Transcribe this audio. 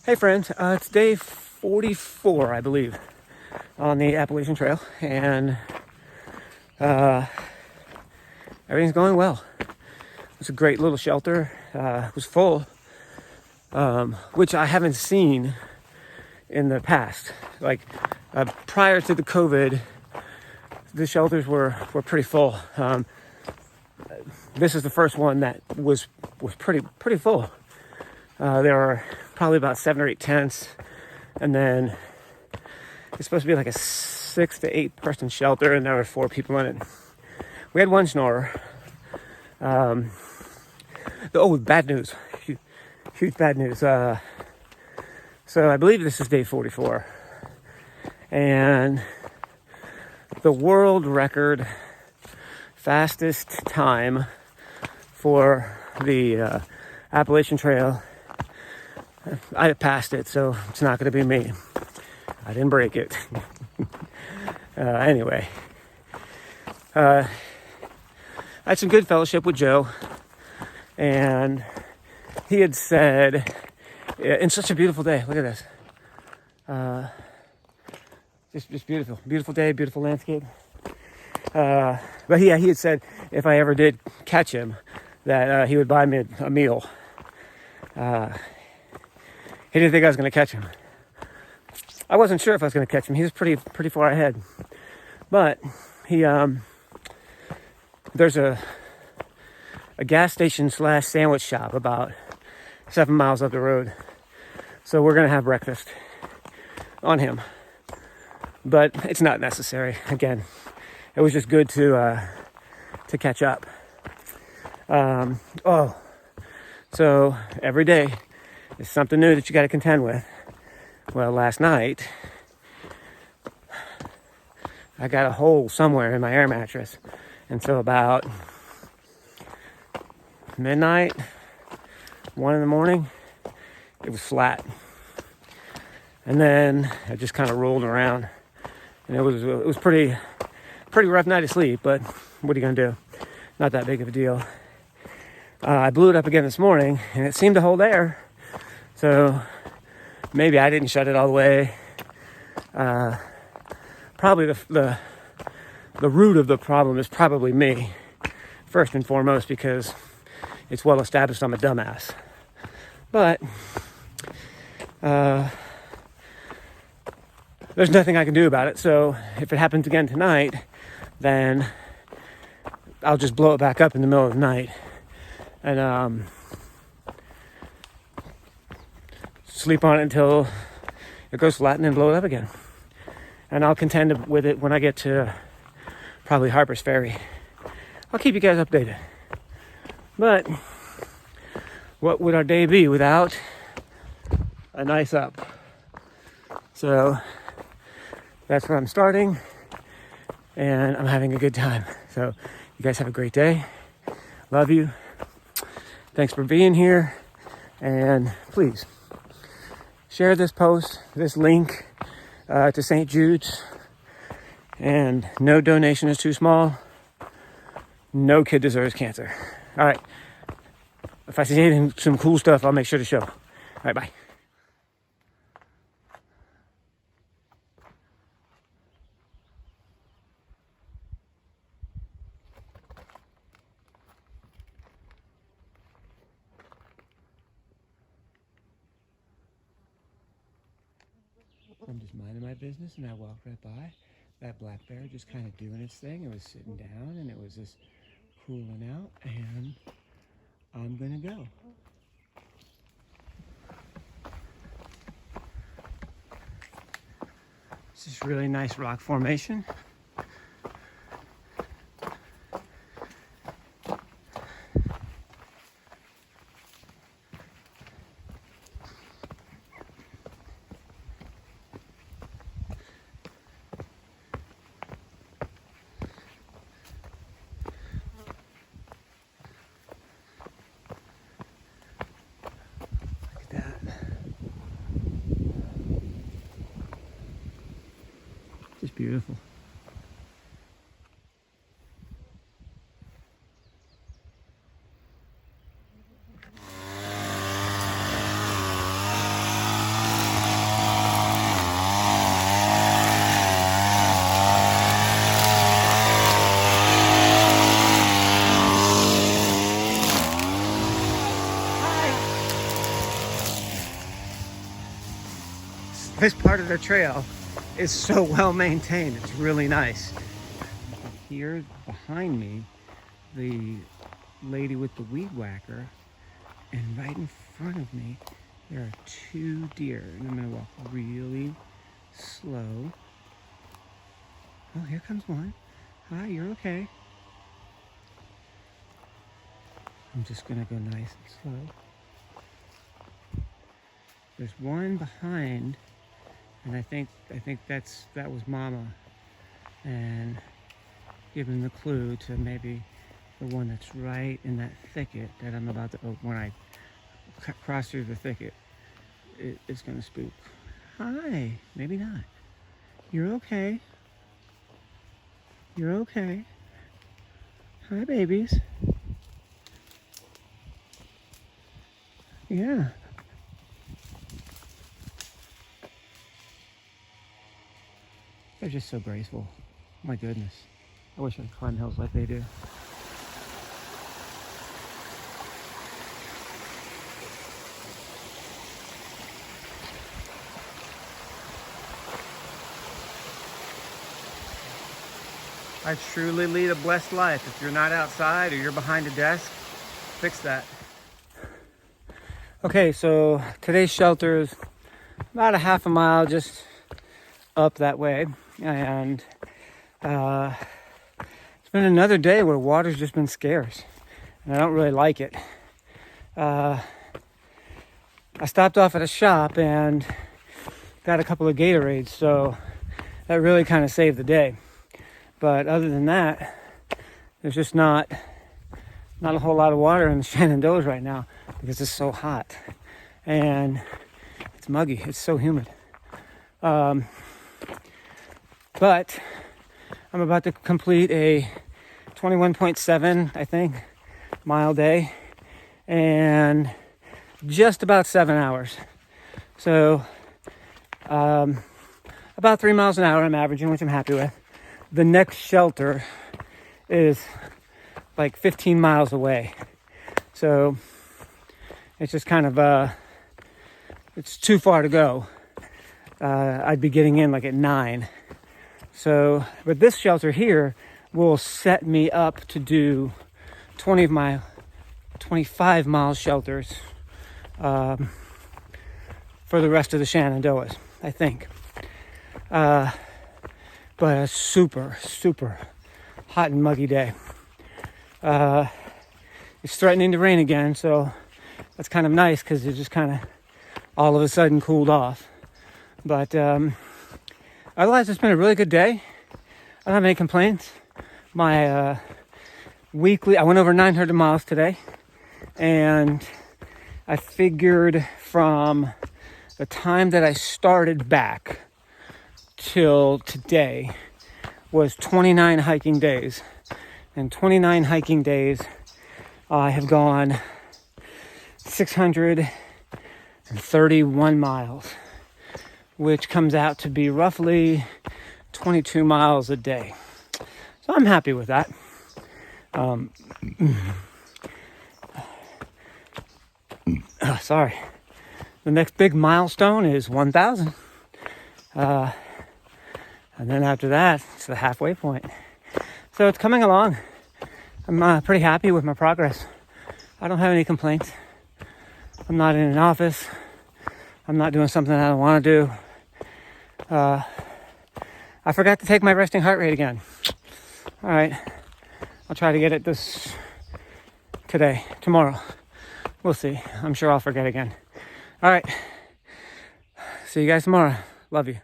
Hey friends, it's day 44, I believe, on the Appalachian Trail, and everything's going well. It's a great little shelter. It was full, which I haven't seen in the past. Like prior to the COVID, the shelters were pretty full. This is the first one that was pretty full. There were probably about 7 or 8 tents, and then it's supposed to be like a 6 to 8 person shelter, and there were 4 people in it. We had one snorer. Bad news, huge bad news. So I believe this is day 44, and the world record fastest time for the Appalachian Trail, I passed it, so it's not going to be me. I didn't break it. Anyway, I had some good fellowship with Joe, and he had said, "In such a beautiful day, look at this, just beautiful day, beautiful landscape." But he had said if I ever did catch him, that he would buy me a meal. He didn't think I was going to catch him. I wasn't sure if I was going to catch him. He was pretty far ahead. But he there's a gas station / sandwich shop about 7 miles up the road. So we're going to have breakfast on him. But it's not necessary. Again, it was just good to catch up. So every day is something new that you got to contend with. Well, last night I got a hole somewhere in my air mattress, and so about midnight, 1 in the morning, it was flat, and then I just kind of rolled around, and it was pretty rough night of sleep. But what are you gonna do? Not that big of a deal. I blew it up again this morning, and it seemed to hold air. So maybe I didn't shut it all the way. Probably the root of the problem is probably me, first and foremost, because it's well established I'm a dumbass. But there's nothing I can do about it. So if it happens again tonight, then I'll just blow it back up in the middle of the night and sleep on it until it goes flat, and then blow it up again. And I'll contend with it when I get to probably Harper's Ferry. I'll keep you guys updated. But what would our day be without a nice up? So that's where I'm starting, and I'm having a good time. So you guys have a great day. Love you. Thanks for being here, and please share this post, this link to St. Jude's, and no donation is too small. No kid deserves cancer. All right. If I see some cool stuff, I'll make sure to show. All right, bye. I'm just minding my business, and I walked right by that black bear just kind of doing its thing. It was sitting down, and it was just cooling out, and I'm gonna go. It's this really nice rock formation. Just beautiful. this part of the trail is so well maintained. It's really nice. Here behind me, the lady with the weed whacker, and right in front of me, there are 2 deer. And I'm gonna walk really slow. Oh, here comes one. Hi, you're okay. I'm just gonna go nice and slow. There's one behind, and I think that was Mama, and giving the clue to maybe the one that's right in that thicket that I'm about to open. When I cross through the thicket, it's gonna spook. Hi, maybe not. You're okay. You're okay. Hi, babies. Yeah. They're just so graceful. My goodness. I wish I could climb hills like they do. I truly lead a blessed life. If you're not outside or you're behind a desk, fix that. Okay, so today's shelter is about a half a mile just up that way. And it's been another day where water's just been scarce. And I don't really like it. I stopped off at a shop and got a couple of Gatorades, so that really kind of saved the day. But other than that, there's just not a whole lot of water in the Shenandoahs right now because it's so hot and it's muggy. It's so humid. But I'm about to complete a 21.7, I think, mile day and just about 7 hours. So about 3 miles an hour I'm averaging, which I'm happy with. The next shelter is like 15 miles away. So it's just kind of, it's too far to go. I'd be getting in like at 9. So, but this shelter here will set me up to do 25 mile shelters for the rest of the Shenandoahs, I think. But a super, super hot and muggy day. It's threatening to rain again, so that's kind of nice because it just kind of all of a sudden cooled off. But otherwise, it's been a really good day. I don't have any complaints. My I went over 900 miles today, and I figured from the time that I started back till today was 29 hiking days. And 29 hiking days, I have gone 631 miles, which comes out to be roughly 22 miles a day. So I'm happy with that. Sorry. The next big milestone is 1,000. And then after that, it's the halfway point. So it's coming along. I'm pretty happy with my progress. I don't have any complaints. I'm not in an office. I'm not doing something I don't want to do. I forgot to take my resting heart rate again. All right. I'll try to get it tomorrow. We'll see. I'm sure I'll forget again. All right. See you guys tomorrow. Love you.